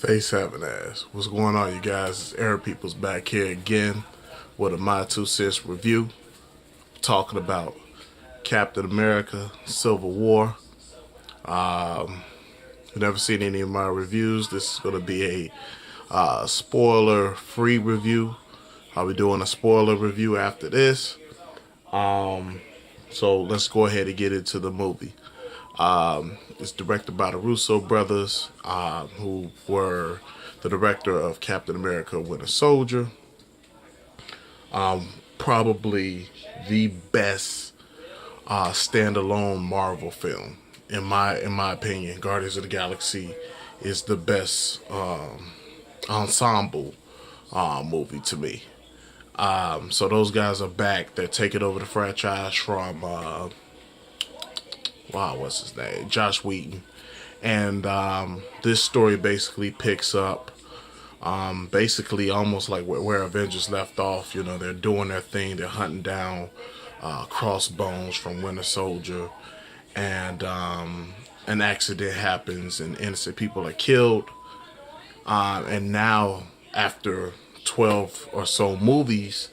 Face having ass. What's going on, you guys? It's Arab People's back here again with a My Two Cents review, talking about Captain America: Civil War. If you've never seen any of my reviews, this is going to be a spoiler-free review. I'll be doing a spoiler review after this. So let's go ahead and get into the movie. It's directed by the Russo brothers, who were the director of Captain America: Winter Soldier. Probably the best standalone Marvel film, in my opinion. Guardians of the Galaxy is the best ensemble movie to me. So those guys are back. They're taking over the franchise from what's his name? Josh Whedon. And this story basically picks up basically almost like where Avengers left off. You know, they're doing their thing. They're hunting down Crossbones from Winter Soldier. And an accident happens and innocent people are killed. And now, after 12 or so movies,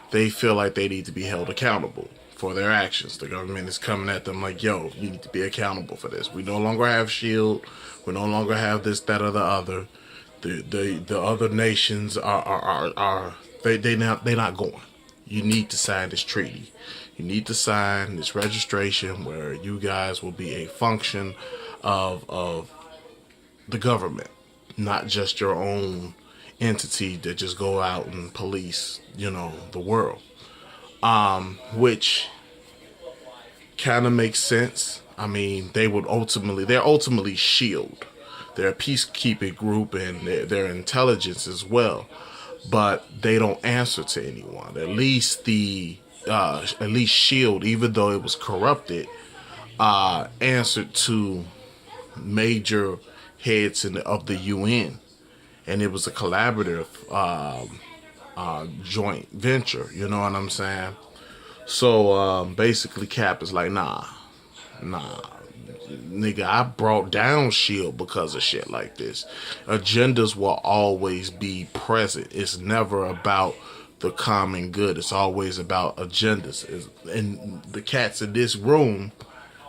they feel like they need to be held accountable for their actions. The government is coming at them like, yo, you need to be accountable for this. We no longer have SHIELD. We no longer have this, that, or the other. The other nations they're not going. You need to sign this treaty. You need to sign this registration where you guys will be a function of the government, not just your own entity that just go out and police, the world. Which kind of makes sense. I mean, they're ultimately SHIELD. They're a peacekeeping group and their intelligence as well, but they don't answer to anyone. At least SHIELD, even though it was corrupted, answered to major heads of the UN, and it was a collaborative joint venture. You know what I'm saying? So basically, Cap is like, nah, nigga, I brought down SHIELD because of shit like this. Agendas will always be present. It's never about the common good. It's always about agendas. And the cats in this room,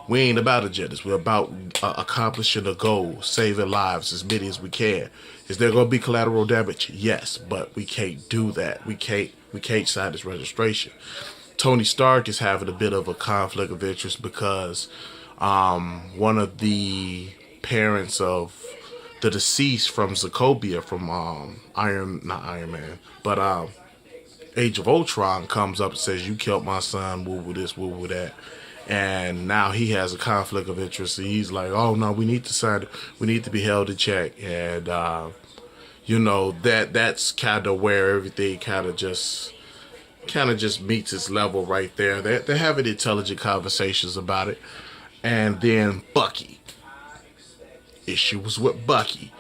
we ain't about agendas. We're about accomplishing a goal, saving lives as many as we can. Is there going to be collateral damage? Yes, but we can't do that. We can't sign this registration. Tony Stark is having a bit of a conflict of interest because one of the parents of the deceased from Sokovia from not Iron Man, but Age of Ultron comes up and says, you killed my son, woo woo this, woo woo that. And now he has a conflict of interest. So he's like, oh no, we need to sign it. We need to be held in check. And that's kind of where everything kind of just meets its level right there. They're having intelligent conversations about it. And then Bucky. Issues with Bucky.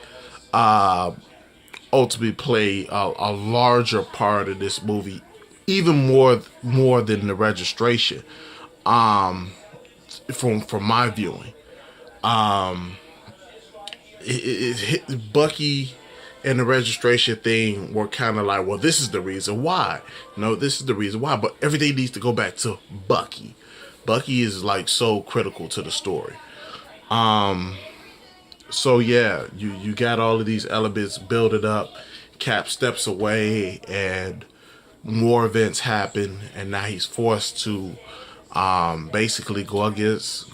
Ultimately play a larger part of this movie, even more than the registration. From my viewing, it hit Bucky and the registration thing were kind of like, well, this is the reason why. This is the reason why. But everything needs to go back to Bucky. Bucky is like so critical to the story. So yeah, you got all of these elements building up. Cap steps away, and more events happen, and now he's forced to basically go against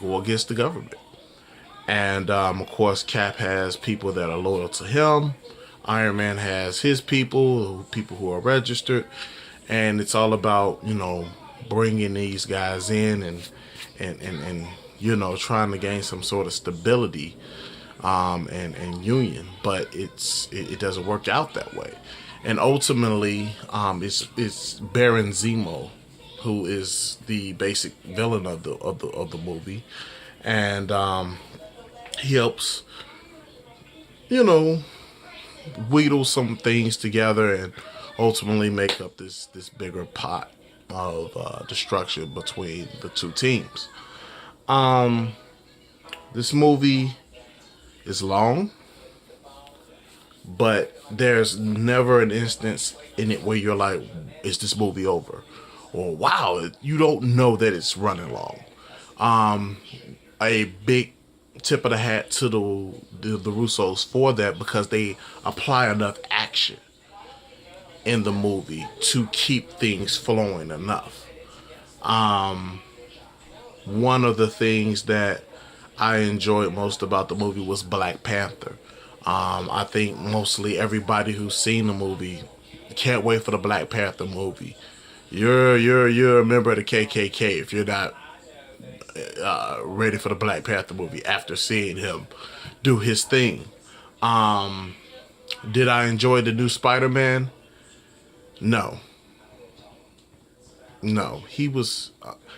the government. And of course, Cap has people that are loyal to him. Iron Man has his people who are registered, and it's all about bringing these guys in and trying to gain some sort of stability and union, but it doesn't work out that way. And ultimately, it's Baron Zemo who is the basic villain of the movie, and he helps wheedle some things together and ultimately make up this bigger pot of destruction between the two teams. This movie is long. but there's never an instance in it where you're like, is this movie over? Or wow, you don't know that it's running long. A big tip of the hat to the Russos for that, because they apply enough action in the movie to keep things flowing enough. One of the things that I enjoyed most about the movie was Black Panther. I think mostly everybody who's seen the movie can't wait for the Black Panther movie. You're a member of the KKK if you're not ready for the Black Panther movie after seeing him do his thing. Did I enjoy the new Spider-Man? No. No. He was...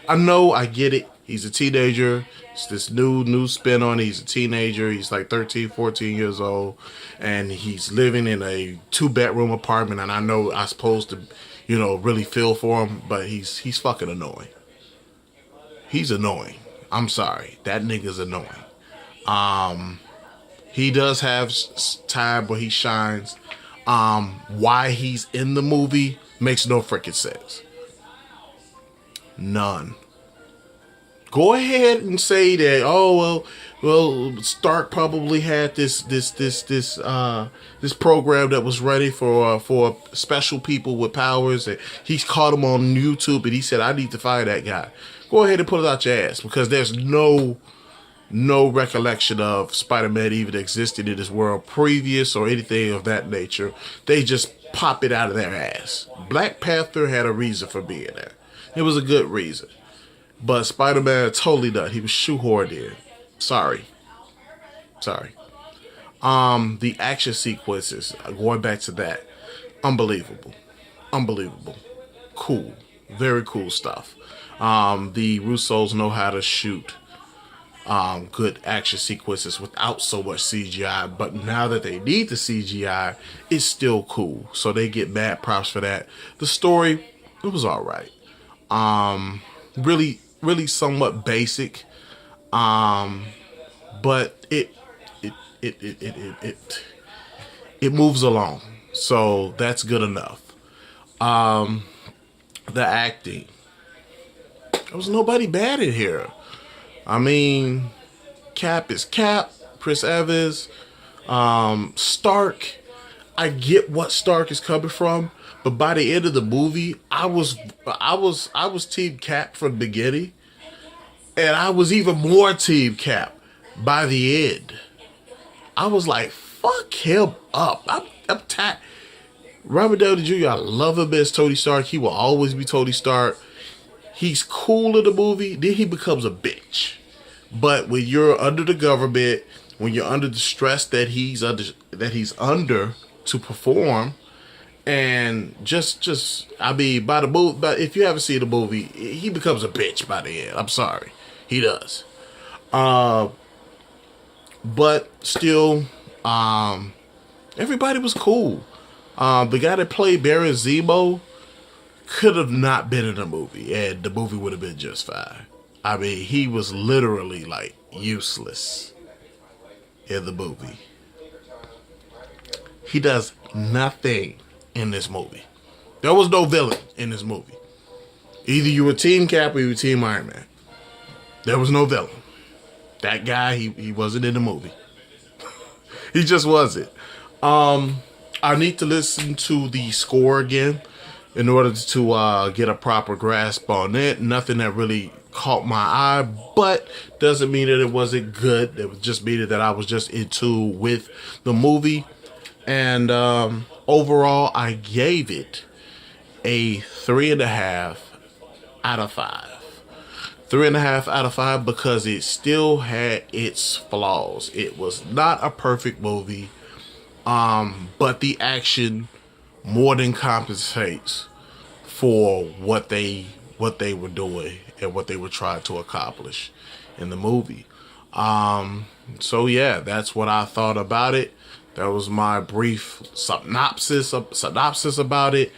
I know, I get it. He's a teenager. It's this new spin on it. He's a teenager. He's like 13, 14 years old. And he's living in a 2-bedroom apartment. And I know I'm supposed to, really feel for him. But he's fucking annoying. He's annoying. I'm sorry. That nigga's annoying. He does have time where he shines. Why he's in the movie makes no freaking sense. None. Go ahead and say that. Oh well. Stark probably had this program that was ready for special people with powers, and he's caught him on YouTube, and he said, "I need to fire that guy." Go ahead and put it out your ass, because there's no recollection of Spider-Man even existing in this world previous or anything of that nature. They just pop it out of their ass. Black Panther had a reason for being there. It was a good reason. But Spider-Man totally done. He was shoehorned in. Sorry. The action sequences, going back to that, unbelievable. Cool. Very cool stuff. The Russos know how to shoot good action sequences without so much CGI, but now that they need the CGI, it's still cool. So they get mad props for that. The story, it was alright. Really somewhat basic. But it moves along. So that's good enough. The acting. There was nobody bad in here. I mean, Cap is Cap, Chris Evans, Stark. I get what Stark is coming from, but by the end of the movie, I was Team Cap from the beginning, and I was even more Team Cap by the end. I was like, fuck him up. I'm tired. Robert Downey Jr., I love him as Tony Stark. He will always be Tony Stark. He's cool in the movie, then he becomes a bitch. But when you're under the government, when you're under the stress that he's under to perform, and I mean, by the movie, but if you haven't seen the movie, he becomes a bitch by the end. I'm sorry, he does. But still, everybody was cool. The guy that played Baron Zemo could have not been in the movie, and the movie would have been just fine. I mean, he was literally like useless in the movie. He does nothing in this movie. There was no villain in this movie. Either you were Team Cap or you were Team Iron Man. There was no villain. That guy, he wasn't in the movie. He just wasn't. I need to listen to the score again in order to get a proper grasp on it. Nothing that really caught my eye, but doesn't mean that it wasn't good. It just mean that I was just into with the movie. And overall, I gave it a 3.5 out of 5. 3.5 out of 5 because it still had its flaws. It was not a perfect movie, but the action more than compensates for what they were doing and what they were trying to accomplish in the movie. So yeah, that's what I thought about it. That was my brief synopsis about it.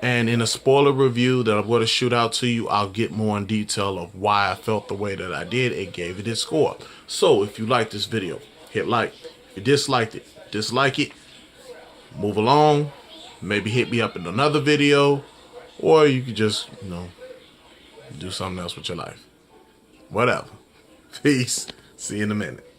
And in a spoiler review that I'm going to shoot out to you, I'll get more in detail of why I felt the way that I did and gave it its score. So if you like this video, hit like. If you disliked it, dislike it. move along. Maybe hit me up in another video, or you could just, do something else with your life. Whatever. Peace. See you in a minute.